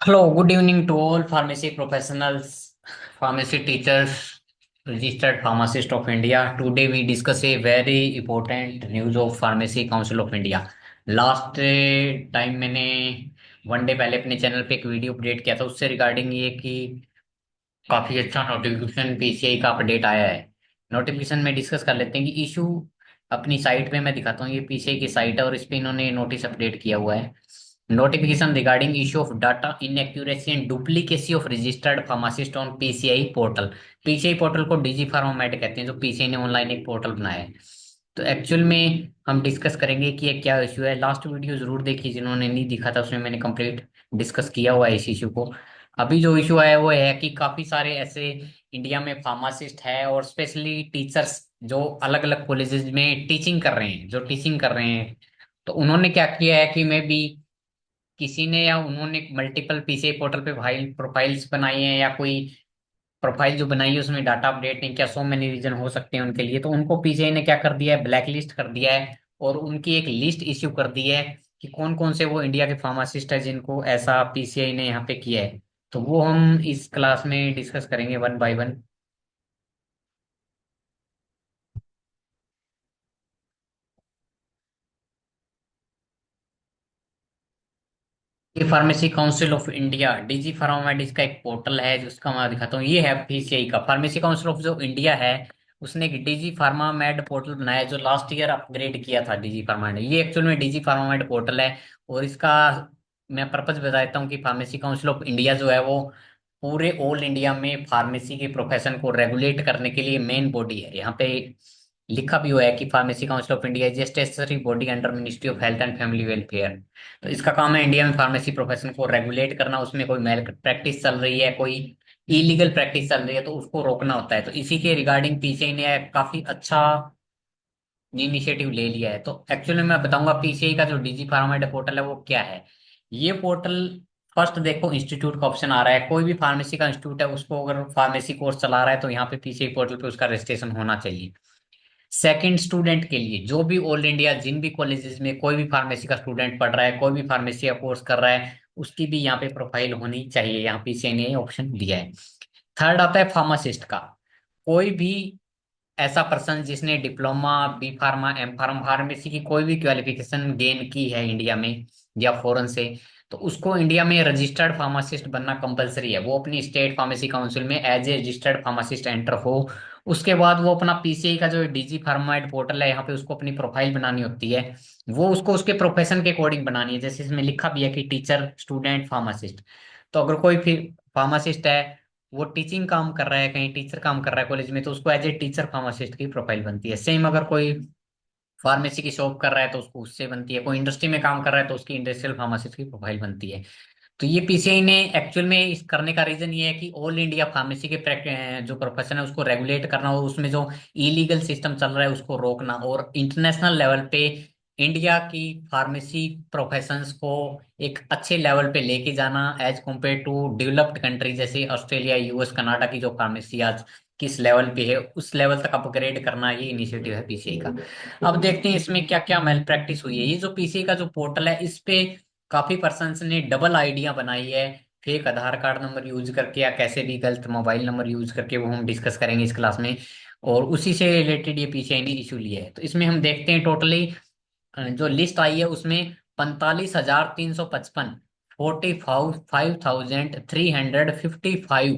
Hello, good evening to all pharmacy professionals, pharmacy teachers, registered pharmacist of India. Today we discuss a very important news of Pharmacy Council of India. Last time मैंने one day पहले अपने channel पे एक video update किया था उससे regarding ये कि काफी अच्छा नोटिफिकेशन पीसीआई का अपडेट आया है। नोटिफिकेशन में डिस्कस कर लेते हैं कि इशू अपनी साइट पे मैं दिखाता हूँ। ये पीसीआई की साइट है और इस पे इन्होंने नोटिस अपडेट किया हुआ है। Notification regarding issue of data inaccuracy and duplicacy of registered pharmacist on PCI portal. PCI portal को डीजी फार्मामेट कहते हैं, जो पीसीआई ने ऑनलाइन एक पोर्टल बनाया है। तो एक्चुअल में हम डिस्कस करेंगे कि ये क्या इशू है। लास्ट वीडियो जरूर देखिए जिन्होंने नहीं दिखा था, उसमें मैंने कंप्लीट डिस्कस किया हुआ है इस इशू को। अभी जो इशू है वो है कि काफी सारे ऐसे इंडिया में फार्मासिस्ट है और स्पेशली टीचर्स जो अलग अलग कॉलेजेस में टीचिंग कर रहे हैं। तो उन्होंने क्या किया है कि मैं भी किसी ने या उन्होंने मल्टीपल पीसीआई पोर्टल पे फाइल प्रोफाइल्स बनाई है या कोई प्रोफाइल जो बनाई है उसमें डाटा अपडेट नहीं किया। सो मेनी रीजन हो सकते हैं उनके लिए, तो उनको पीसीआई ने क्या कर दिया है, ब्लैक लिस्ट कर दिया है और उनकी एक लिस्ट इश्यू कर दी है कि कौन कौन से वो इंडिया के फार्मासिस्ट है जिनको ऐसा पीसीआई ने यहाँ पे किया है। तो वो हम इस क्लास में डिस्कस करेंगे वन बाय वन। ये pharmacy council of India Digi फार्मामेडिस का एक पोर्टल है जिसका मैं दिखाता हूँ। ये है पीसीआई का फार्मेसी काउंसिल ऑफ जो इंडिया है, उसने एक डीजी फार्मामेड पोर्टल बनाया है जो लास्ट ईयर अपग्रेड किया था डीजी फार्मामेड। ये एक्चुअल में डीजी फार्मामेड पोर्टल है और इसका मैं पर्पज बता देता हूँ कि फार्मेसी काउंसिल ऑफ इंडिया जो है वो पूरे ऑल इंडिया में फार्मेसी के प्रोफेशन को रेगुलेट करने के लिए मेन बॉडी है। यहाँ पे लिखा भी हुआ है कि pharmacy council of India is a statutory body under ministry of health and family welfare. तो इसका काम है इंडिया में फार्मेसी प्रोफेशन को रेगुलेट करना। उसमें कोई मेल प्रैक्टिस चल रही है, कोई इलीगल प्रैक्टिस चल रही है, तो उसको रोकना होता है। तो इसी के रिगार्डिंग पीसीआई ने काफी अच्छा इनिशिएटिव ले लिया है। तो एक्चुअली मैं बताऊंगा पीसीआई का जो डीजी फार्मामेड पोर्टल है वो क्या है। ये पोर्टल फर्स्ट देखो इंस्टीट्यूट का ऑप्शन आ रहा है। कोई भी फार्मेसी का इंस्टीट्यूट है उसको अगर फार्मेसी कोर्स चला रहा है तो यहाँ पे पीसीआई पोर्टल पे उसका रजिस्ट्रेशन होना चाहिए। सेकंड, स्टूडेंट के लिए जो भी ऑल इंडिया जिन भी कॉलेजेस में कोई भी फार्मेसी का स्टूडेंट पढ़ रहा है, कोई भी फार्मेसी का कोर्स कर रहा है, उसकी भी यहाँ पे प्रोफाइल होनी चाहिए। यहाँ पीसीआई ने ऑप्शन दिया है। थर्ड आता है फार्मासिस्ट का। कोई भी ऐसा पर्सन जिसने diploma, B pharma, M pharma, pharmacy की कोई भी क्वालिफिकेशन गेन की है इंडिया में या फॉरेन से, तो उसको इंडिया में रजिस्टर्ड फार्मासिस्ट बनना कंपलसरी है। वो अपनी स्टेट फार्मेसी काउंसिल में as a registered pharmacist enter हो। उसके बाद वो अपना पीसीआई का जो डीजी फार्माइड पोर्टल है, यहाँ पे उसको अपनी प्रोफाइल बनानी होती है। वो उसको उसके प्रोफेशन के अकॉर्डिंग बनानी है। जैसे इसमें लिखा भी है कि टीचर, स्टूडेंट, फार्मासिस्ट। तो अगर कोई फिर फार्मासिस्ट है, वो टीचिंग काम कर रहा है, कहीं टीचर काम कर रहा है कॉलेज में, तो उसको एज ए टीचर फार्मासिस्ट की प्रोफाइल बनती है। सेम अगर कोई फार्मेसी की शॉप कर रहा है तो उसको उससे बनती है। कोई इंडस्ट्री में काम कर रहा है तो उसकी इंडस्ट्रियल फार्मासिस्ट की प्रोफाइल बनती है। तो ये पीसीआई ने एक्चुअल में इस करने का रीजन ये है कि ऑल इंडिया फार्मेसी के जो प्रोफेशन है उसको रेगुलेट करना और उसमें जो इलीगल सिस्टम चल रहा है उसको रोकना, और इंटरनेशनल लेवल पे इंडिया की फार्मेसी प्रोफेशंस को एक अच्छे लेवल पे लेके जाना as compare to developed country जैसे ऑस्ट्रेलिया, यूएस, कनाडा की जो फार्मेसी आज किस लेवल पे है उस लेवल तक अपग्रेड करना, ये इनिशिएटिव है पीसीआई का। अब देखते हैं इसमें क्या क्या मेल प्रैक्टिस हुई है। ये जो पीसीआई का जो पोर्टल है इस पे काफी पर्सन्स ने डबल आइडिया बनाई है, फेक आधार कार्ड नंबर यूज करके या कैसे भी गलत मोबाइल नंबर यूज करके। वो हम डिस्कस करेंगे इस क्लास में। और उसी से रिलेटेड ये पीसीआई ने इशू लिया है। तो इसमें हम देखते हैं टोटली जो लिस्ट आई है उसमें 45,355, 45,355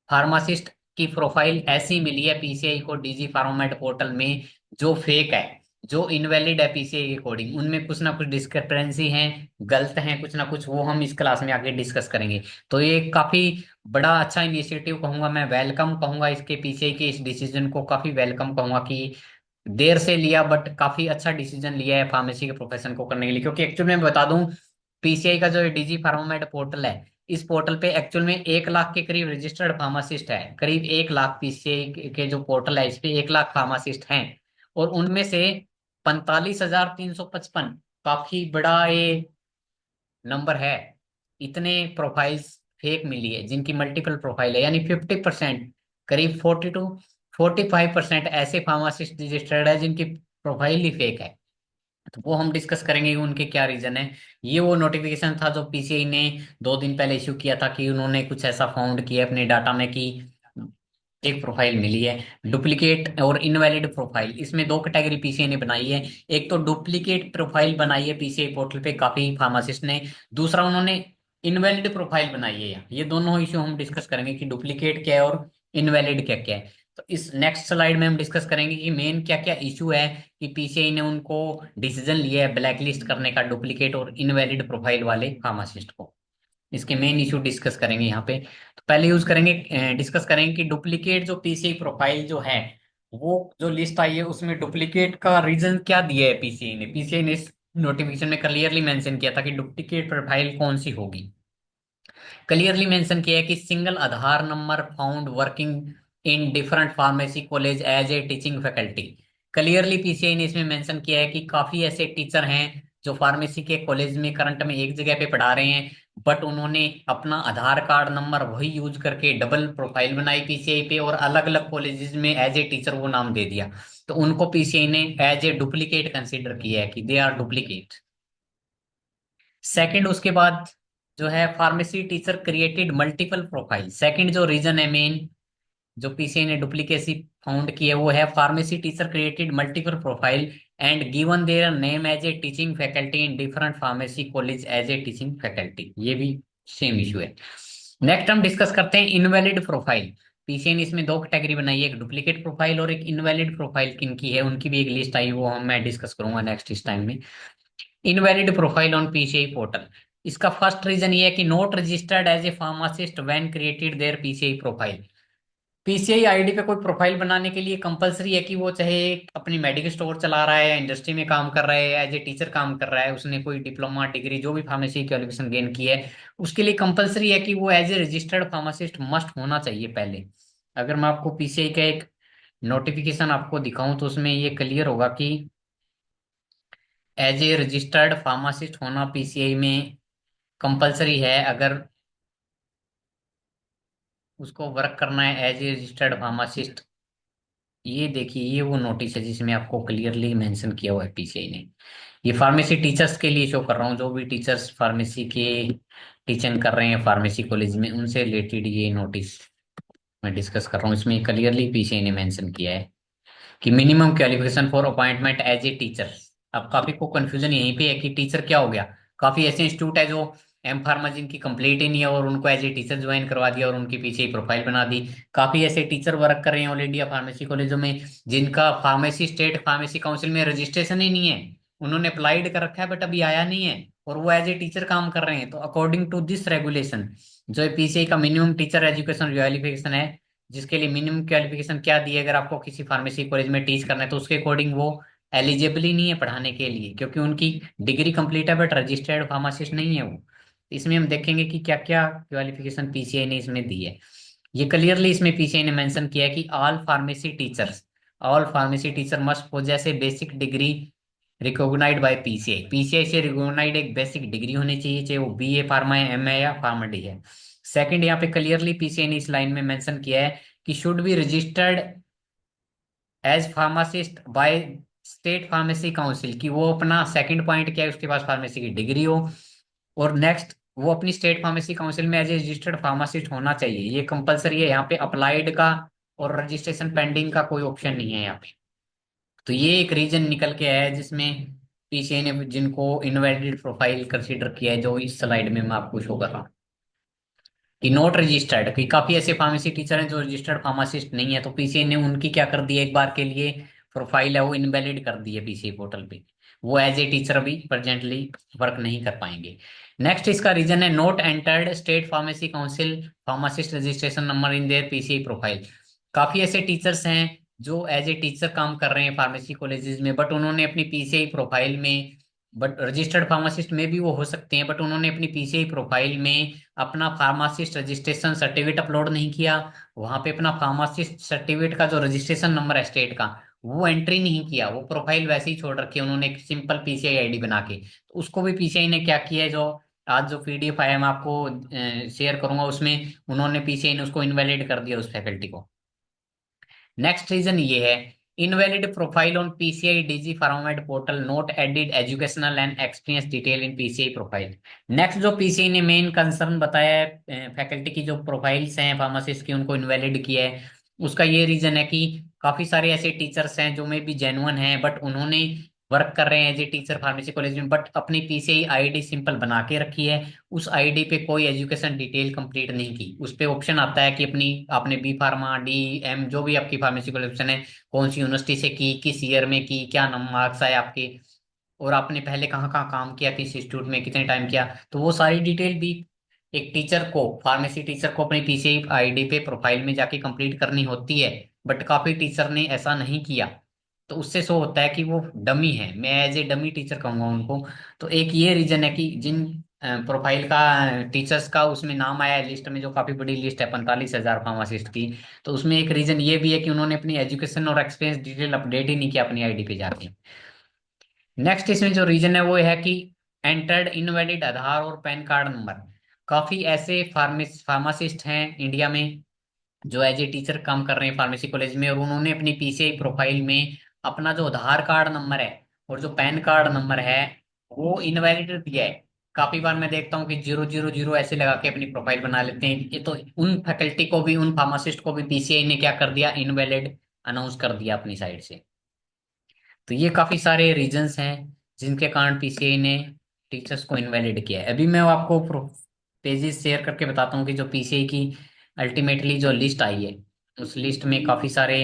फार्मासिस्ट की प्रोफाइल ऐसी मिली है पीसीआई को डीजी फार्मामेट पोर्टल में, जो फेक है, जो इनवैलिड है पीसीआई के अकॉर्डिंग। उनमें कुछ ना कुछ डिस्क्रिपेंसी है, गलत है कुछ ना कुछ, वो हम इस क्लास में आगे डिस्कस करेंगे। तो ये काफी बड़ा अच्छा इनिशिएटिव कहूंगा मैं, वेलकम कहूंगा इसके पीसीआई के इस डिसीजन को। काफी वेलकम कहूंगा कि देर से लिया बट काफी अच्छा डिसीजन लिया है फार्मेसी के प्रोफेशन को करने के लिए। क्योंकि एक्चुअल में बता दूं, पीसीआई का जो डीजी फार्मामेड पोर्टल है, इस पोर्टल पे एक्चुअल में 1 लाख के करीब रजिस्टर्ड फार्मासिस्ट है। करीब 1 लाख पीसीआई के जो पोर्टल है इस पे 1 लाख फार्मासिस्ट हैं। और उनमें से 45,355, काफी बड़ा ये नंबर है। इतने प्रोफाइल्स फेक मिली है जिनकी मल्टीपल प्रोफाइल है, यानी 50%, करीब 40 to 45% ऐसे फार्मासिस्ट रजिस्टर्ड है जिनकी प्रोफाइल ही फेक है। तो वो हम डिस्कस करेंगे कि उनके क्या रीजन है। ये वो नोटिफिकेशन था जो पीसीआई ने 2 दिन पहले इश्यू किया था कि उन्होंने कुछ ऐसा फाउंड किया अपने डाटा में कि एक प्रोफाइल मिली है डुप्लीकेट और इनवैलिड प्रोफाइल। इसमें दो कैटेगरी पीसीआई ने बनाई है। एक तो डुप्लीकेट प्रोफाइल बनाई है पीसीआई पोर्टल पे काफी फार्मासिस्ट ने। दूसरा उन्होंने इनवैलिड प्रोफाइल बनाई है। ये दोनों इश्यू हम डिस्कस करेंगे कि डुप्लीकेट क्या है और इनवैलिड क्या क्या है। तो इस नेक्स्ट स्लाइड में हम डिस्कस करेंगे कि मेन क्या क्या इशू है कि पीसीआई ने उनको डिसीजन लिया है ब्लैकलिस्ट करने का डुप्लीकेट और इनवैलिड प्रोफाइल वाले फार्मासिस्ट को। इसके मेन इशू डिस्कस करेंगे यहाँ पे। तो पहले यूज करेंगे डिस्कस करेंगे कि डुप्लीकेट जो पीसीआई प्रोफाइल जो है वो जो लिस्ट आई है उसमें डुप्लीकेट का रीजन क्या दिया है पीसीआई ने। पीसीआई ने इस नोटिफिकेशन में क्लियरली मेंशन किया था कि डुप्लीकेट प्रोफाइल कौन सी होगी। क्लियरली मेंशन किया है कि single Aadhaar number found working in different pharmacy college as a teaching faculty. Clearly PCI ने इसमें मेंशन किया है कि काफी ऐसे टीचर हैं जो फार्मेसी के कॉलेज में करंट में एक जगह पे पढ़ा रहे हैं, बट उन्होंने अपना आधार कार्ड नंबर वही यूज करके डबल प्रोफाइल बनाई पीसीआई पे और अलग अलग कॉलेजेस में एज ए टीचर वो नाम दे दिया। तो उनको पीसीआई ने एज ए डुप्लीकेट कंसीडर किया है कि दे आर डुप्लीकेट। सेकंड उसके बाद जो है pharmacy teacher created multiple profile. Second जो रीजन है मेन जो पीसीआई ने डुप्लीकेसी फाउंड की है वो है pharmacy teacher created multiple profile and given their name as a teaching faculty in different pharmacy college as a teaching faculty. ये भी सेम इशू है। नेक्स्ट हम डिस्कस करते हैं इनवैलिड प्रोफाइल। पीसीआई ने इसमें दो कैटेगरी बनाई है, एक डुप्लीकेट प्रोफाइल और एक इनवैलिड प्रोफाइल किनकी है उनकी भी एक लिस्ट आई, वो हम मैं डिस्कस करूंगा नेक्स्ट इस टाइम में। Invalid profile on PCI portal. इसका फर्स्ट रीजन ये है कि not registered as a pharmacist when created their PCI profile. PCI ID पे कोई प्रोफाइल बनाने के लिए कंपलसरी है कि वो चाहे अपनी मेडिकल स्टोर चला रहा है या इंडस्ट्री में काम कर रहा है या एज ए टीचर काम कर रहा है, उसने कोई डिप्लोमा डिग्री जो भी फार्मेसी क्वालिफिकेशन गेन की है उसके लिए कंपलसरी है कि वो as a registered pharmacist must होना चाहिए पहले। अगर मैं आपको पीसीआई का एक नोटिफिकेशन आपको दिखाऊं तो उसमें ये क्लियर होगा कि एज ए रजिस्टर्ड फार्मासिस्ट होना पीसीआई में कंपलसरी है। अगर उसको वर्क करना है एज ए रजिस्टर्ड फार्मासिस्ट। ये देखिए ये वो नोटिस है जिसमें आपको क्लियरली मेंशन किया हुआ है पीसीआई ने। ये फार्मेसी टीचर्स के लिए शो कर रहा हूँ, जो भी टीचर्स फार्मेसी के टीचिंग कर रहे हैं फार्मेसी कॉलेज में उनसे रिलेटेड ये नोटिस मैं डिस्कस कर रहा हूँ। इसमें क्लियरली पीसीआई ने मेंशन किया है कि minimum qualification for appointment as a teacher. अब काफी को कंफ्यूजन यहीं पे है कि टीचर क्या हो गया। काफी ऐसे इंस्टीट्यूट है जो एम फार्मा जिनकी कंप्लीट ही नहीं है और उनको एज ए टीचर ज्वाइन करवा दिया और उनके पीछे ही प्रोफाइल बना दी। काफी ऐसे टीचर वर्क कर रहे हैं ऑल इंडिया फार्मेसी कॉलेजों में जिनका फार्मेसी स्टेट फार्मेसी काउंसिल में रजिस्ट्रेशन ही नहीं है। उन्होंने अप्लाइड कर रखा है बट अभी आया नहीं है और वो एज ए टीचर काम कर रहे हैं। तो अकॉर्डिंग टू दिस रेगुलेशन जो पीसीआई का मिनिमम टीचर एजुकेशन क्वालिफिकेशन है, जिसके लिए मिनिमम क्वालिफिकेशन क्या दी है, अगर आपको किसी फार्मेसी कॉलेज में टीच करना है तो उसके अकॉर्डिंग वो एलिजिबल ही नहीं है पढ़ाने के लिए क्योंकि उनकी डिग्री कंप्लीट है बट रजिस्टर्ड फार्मासिस्ट नहीं है वो। इसमें हम देखेंगे कि क्या क्या क्वालिफिकेशन पीसीआई ने इसमें दी है। ये क्लियरली इसमें पीसीआई ने मेंशन किया है कि all pharmacy teacher must possess a basic degree recognised by PCI. PCI से रिकॉग्नाइज्ड एक बेसिक डिग्री होनी चाहिए, चाहे वो बीए फार्मा है, एमए या फार्मा डी है। सेकंड यहाँ पे क्लियरली पीसीआई ने इस लाइन में मेंशन किया है कि should be registered as pharmacist by state pharmacy council. कि वो अपना सेकंड पॉइंट क्या है उसके पास फार्मेसी की डिग्री हो और नेक्स्ट वो अपनी स्टेट फार्मेसी काउंसिल में एज ए रजिस्टर्ड फार्मासिस्ट होना चाहिए। ये कंपलसरी है यहाँ पे, अप्लाइड का और रजिस्ट्रेशन पेंडिंग का कोई ऑप्शन नहीं है यहाँ पे। तो ये एक रीजन निकल के आया है जिसमें पीसीआई ने जिनको इनवैलिड प्रोफाइल कंसीडर किया है जो इस स्लाइड में मैं आपको शो कर रहा हूँ कि नॉट रजिस्टर्ड। कि काफी ऐसे फार्मेसी टीचर हैं जो रजिस्टर्ड फार्मासिस्ट नहीं है तो पीसीआई ने उनकी क्या कर दी है एक बार के लिए प्रोफाइल है वो इनवैलिड कर दी है पीसीआई पोर्टल पे। वो एज ए टीचर अभी प्रेजेंटली वर्क नहीं कर पाएंगे। नेक्स्ट इसका रीजन है note entered state pharmacy council pharmacist registration number in their PCI profile. काफी ऐसे टीचर्स हैं जो एज ए टीचर काम कर रहे हैं फार्मेसी कॉलेजेस में बट उन्होंने अपनी पीसीआई प्रोफाइल में, बट रजिस्टर्ड फार्मासिस्ट में भी वो हो सकते हैं, बट उन्होंने अपनी पीसीआई प्रोफाइल में अपना फार्मासिस्ट रजिस्ट्रेशन सर्टिफिकेट अपलोड नहीं किया। वहां पे अपना फार्मासिस्ट सर्टिफिकेट का जो रजिस्ट्रेशन नंबर है स्टेट का वो एंट्री नहीं किया, वो प्रोफाइल वैसे ही छोड़ रखी है उन्होंने एक सिंपल पीसीआई आईडी बना के। तो उसको भी पीसीआई ने क्या किया है, जो आज जो पीडीएफ आया मैं आपको शेयर करूंगा उसमें उन्होंने पीसीआई ने उसको इनवैलिड कर दिया उस फैकल्टी को। नेक्स्ट रीजन ये है invalid profile on PCI DG format portal note added educational and experience detail in PCI profile. Next जो पीसीआई ने मेन कंसर्न बताया है फैकल्टी की जो प्रोफाइल्स हैं फार्मासिस्ट की उनको इनवैलिड किया है, उसका ये रीजन है कि काफी सारे ऐसे टीचर्स हैं जो में भी जेन्युइन हैं बट उन्होंने वर्क कर रहे हैं as a teacher pharmacy college में, बट अपनी पीसीआई आईडी सिंपल बना के रखी है। उस आईडी पे कोई एजुकेशन डिटेल कंप्लीट नहीं की। उस पे ऑप्शन आता है कि अपनी आपने बी फार्मा डी एम जो भी आपकी फार्मेसी कॉलेज है कौन सी यूनिवर्सिटी से की, किस ईयर में की, क्या मार्क्स आए आपके, और आपने पहले कहाँ कहाँ काम किया, किस इंस्टीट्यूट में कितने टाइम किया, तो वो सारी डिटेल भी एक टीचर को, फार्मेसी टीचर को अपनी पीसीआई आईडी पे प्रोफाइल में जाके कंप्लीट करनी होती है। बट काफी टीचर ने ऐसा नहीं किया, तो उससे शो होता है कि वो डमी है। मैं एज ए डमी टीचर कहूंगा उनको। तो एक ये रीजन है कि जिन प्रोफाइल का टीचर्स का उसमें नाम आया है लिस्ट में, जो काफी बड़ी लिस्ट है 45,000 फार्मासिस्ट की, तो उसमें एक रीजन ये भी है कि उन्होंने अपनी एजुकेशन और एक्सपीरियंस डिटेल अपडेट ही नहीं किया अपनी आईडी पे जाके। नेक्स्ट इसमें जो रीजन है वो है कि एंटर्ड इनवैलिड आधार और पैन कार्ड नंबर। काफी ऐसे फार्मासिस्ट हैं इंडिया में जो एज ए टीचर काम कर रहे हैं फार्मेसी कॉलेज में, और उन्होंने अपनी पीसीआई प्रोफाइल में अपना जो आधार कार्ड नंबर है और जो पैन कार्ड नंबर है वो इनवैलिड दिया है। काफी बार मैं देखता हूँ कि 000 ऐसे लगा के अपनी प्रोफाइल बना लेते हैं। ये तो उन फैकल्टी को भी, उन फार्मासिस्ट को भी पीसीआई ने क्या कर दिया, इनवैलिड अनाउंस कर दिया अपनी साइड से। तो ये काफी सारे रीजंस हैं जिनके कारण पीसीआई ने टीचर्स को इनवैलिड किया है। अभी मैं आपको पेजेस शेयर करके बताता हूँ कि जो पीसीआई की अल्टीमेटली जो लिस्ट आई है उस लिस्ट में काफी सारे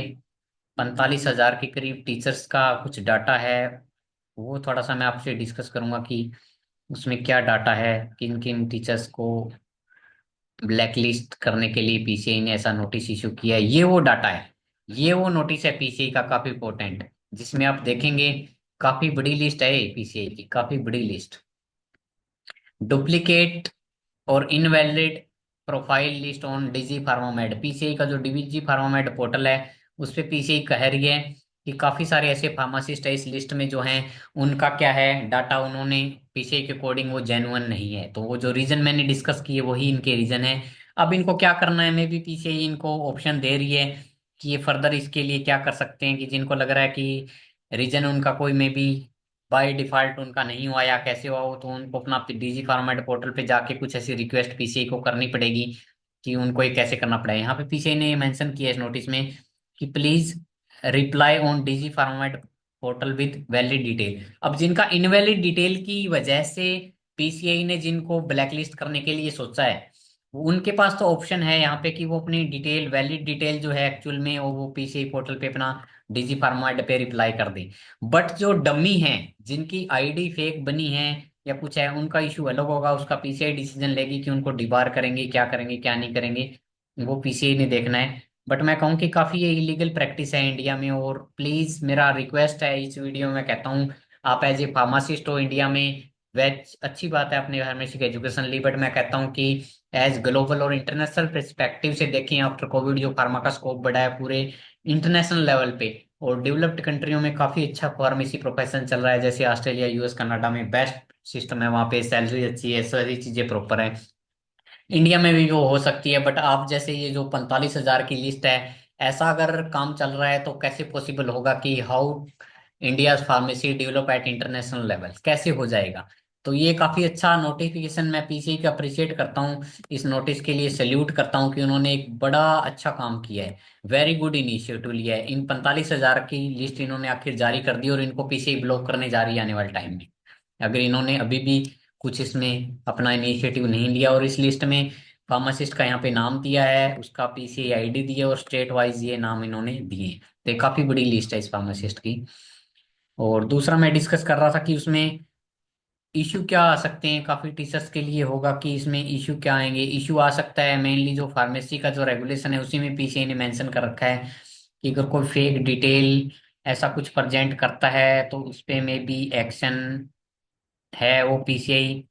45,000 के करीब टीचर्स का कुछ डाटा है। वो थोड़ा सा मैं आपसे डिस्कस करूंगा कि उसमें क्या डाटा है, किन किन टीचर्स को ब्लैक लिस्ट करने के लिए पीसीआई ने ऐसा नोटिस इशू किया है। ये वो डाटा है, ये वो नोटिस है पीसीआई का, काफी इंपॉर्टेंट, जिसमें आप देखेंगे काफी बड़ी लिस्ट है पीसीआई की, काफी बड़ी लिस्ट। डुप्लीकेट और invalid profile list on Digi Pharmed. PCI का जो डीजी फार्मामेड पोर्टल है उस पे पीसीआई कह रही है कि काफी सारे ऐसे फार्मासिस्ट है इस लिस्ट में जो हैं, उनका क्या है डाटा, उन्होंने पीसीआई के अकॉर्डिंग वो जेन्युइन नहीं है। तो वो जो रीजन मैंने डिस्कस किए वही इनके रीजन है। अब इनको क्या करना है, मे बी पीसीआई इनको ऑप्शन दे रही है कि ये फर्दर इसके लिए क्या कर सकते हैं, कि जिनको लग रहा है कि रीजन उनका कोई मे बी बाय डिफॉल्ट उनका नहीं हुआ या कैसे हुआ हो, तो उनको अपना डीजी फॉर्मेट पोर्टल पे जाके कुछ ऐसी रिक्वेस्ट पीसीआई को करनी पड़ेगी कि उनको ये कैसे करना पड़ेगा। यहाँ पे पीसीआई ने मेंशन किया है इस नोटिस में कि please reply on DG format portal with valid detail. अब जिनका इनवैलिड डिटेल की वजह से पीसीआई ने जिनको ब्लैकलिस्ट करने के लिए सोचा है, उनके पास तो ऑप्शन है यहाँ पे कि वो अपनी डिटेल, वैलिड डिटेल जो है एक्चुअल में वो पीसीआई पोर्टल पे अपना डीजी फॉर्मेट पे रिप्लाई कर दे। बट जो डमी हैं, जिनकी आईडी फेक बनी है या कुछ है, उनका इशू अलग होगा, उसका पीसीआई डिसीजन लेगी कि उनको डिबार करेंगे क्या नहीं करेंगे, वो पीसीआई ने देखना है। बट मैं कहूँ कि काफी ये इलीगल प्रैक्टिस है इंडिया में, और प्लीज मेरा रिक्वेस्ट है इस वीडियो में कहता हूँ, आप एज ए फार्मासिस्ट हो इंडिया में, वेज अच्छी बात है अपने फार्मेसी की एजुकेशन ली, बट मैं कहता हूँ कि एज ग्लोबल और इंटरनेशनल पर्सपेक्टिव से देखें, आफ्टर कोविड जो फार्मा का स्कोप बढ़ा है पूरे इंटरनेशनल लेवल पे, और डेवलप्ड कंट्रियों में काफी अच्छा फार्मेसी प्रोफेशन चल रहा है, जैसे ऑस्ट्रेलिया यूएस कनाडा में बेस्ट सिस्टम है, वहाँ पे सैलरी अच्छी है, सारी चीजें प्रॉपर है। इंडिया में भी वो हो सकती है, बट आप जैसे ये जो 45,000 की लिस्ट है, ऐसा अगर काम चल रहा है तो कैसे पॉसिबल होगा कि how India pharmacy develop at international level, कैसे हो जाएगा। तो ये काफी अच्छा नोटिफिकेशन, मैं पीसीआई का अप्रिशिएट करता हूँ, इस नोटिस के लिए सैल्यूट करता हूँ कि उन्होंने एक बड़ा अच्छा काम किया है, वेरी गुड इनिशिएटिव लिया है। इन 45,000 की लिस्ट इन्होंने आखिर जारी कर दी और इनको पीसीआई ब्लॉक करने जा रही है आने वाले टाइम में, अगर इन्होंने अभी भी कुछ इसमें अपना इनिशिएटिव नहीं लिया। और इस लिस्ट में फार्मासिस्ट का यहाँ पे नाम दिया है, उसका पीसीआई आईडी दिया, और स्टेट वाइज ये नाम इन्होंने दिए। तो ये काफी बड़ी लिस्ट है इस फार्मासिस्ट की। और दूसरा मैं डिस्कस कर रहा था कि उसमें इशू क्या आ सकते हैं, काफी टीचर्स के लिए होगा कि इसमें इशू क्या आएंगे। इशू आ सकता है मेनली जो फार्मेसी का जो रेगुलेशन है उसी में पीसीआई ने मेंशन कर रखा है कि अगर कोई फेक डिटेल ऐसा कुछ प्रेजेंट करता है तो उस पे में भी एक्शन है, वो पीसीआई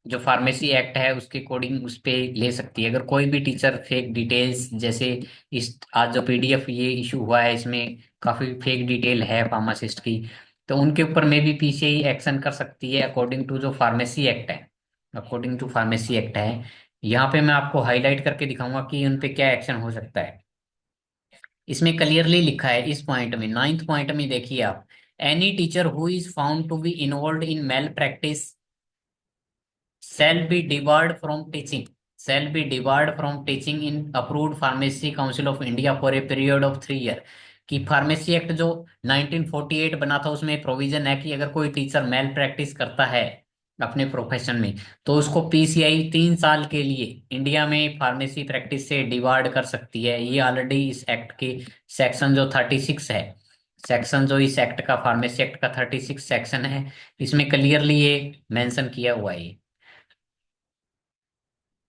जो फार्मेसी एक्ट है उसके अकॉर्डिंग उस पे ले सकती है। अगर कोई भी टीचर फेक डिटेल्स, जैसे इस आज जो पीडीएफ ये इशू हुआ है इसमें काफी फेक डिटेल है फार्मासिस्ट की, तो उनके ऊपर में भी पीसीआई एक्शन कर सकती है अकॉर्डिंग टू जो फार्मेसी एक्ट है, अकॉर्डिंग टू फार्मेसी एक्ट है। यहाँ पे मैं आपको हाईलाइट करके दिखाऊंगा कि उन पे क्या एक्शन हो सकता है। इसमें क्लियरली लिखा है इस पॉइंट में, नाइन्थ पॉइंट में देखिए आप, any teacher who is found to be involved in malpractice shall be debarred from teaching shall be debarred from teaching in approved pharmacy council of India for a period of 3 year। कि pharmacy act जो 1948 बना था उसमें provision है कि अगर कोई teacher mail practice करता है अपने प्रोफेशन में, तो उसको पीसीआई 3 साल के लिए इंडिया में फार्मेसी प्रैक्टिस से डिबार्ड कर सकती है। ये ऑलरेडी इस एक्ट के सेक्शन जो 36 है, सेक्शन जो इस एक्ट का, फार्मेसी एक्ट का 36 सेक्शन है, इसमें क्लियरली ये मेंशन किया हुआ है।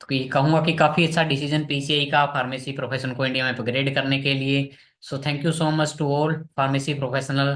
तो ये कहूंगा कि काफी अच्छा डिसीजन पीसीआई का फार्मेसी प्रोफेशन को इंडिया में अपग्रेड करने के लिए। So thank you so much to all pharmacy professional.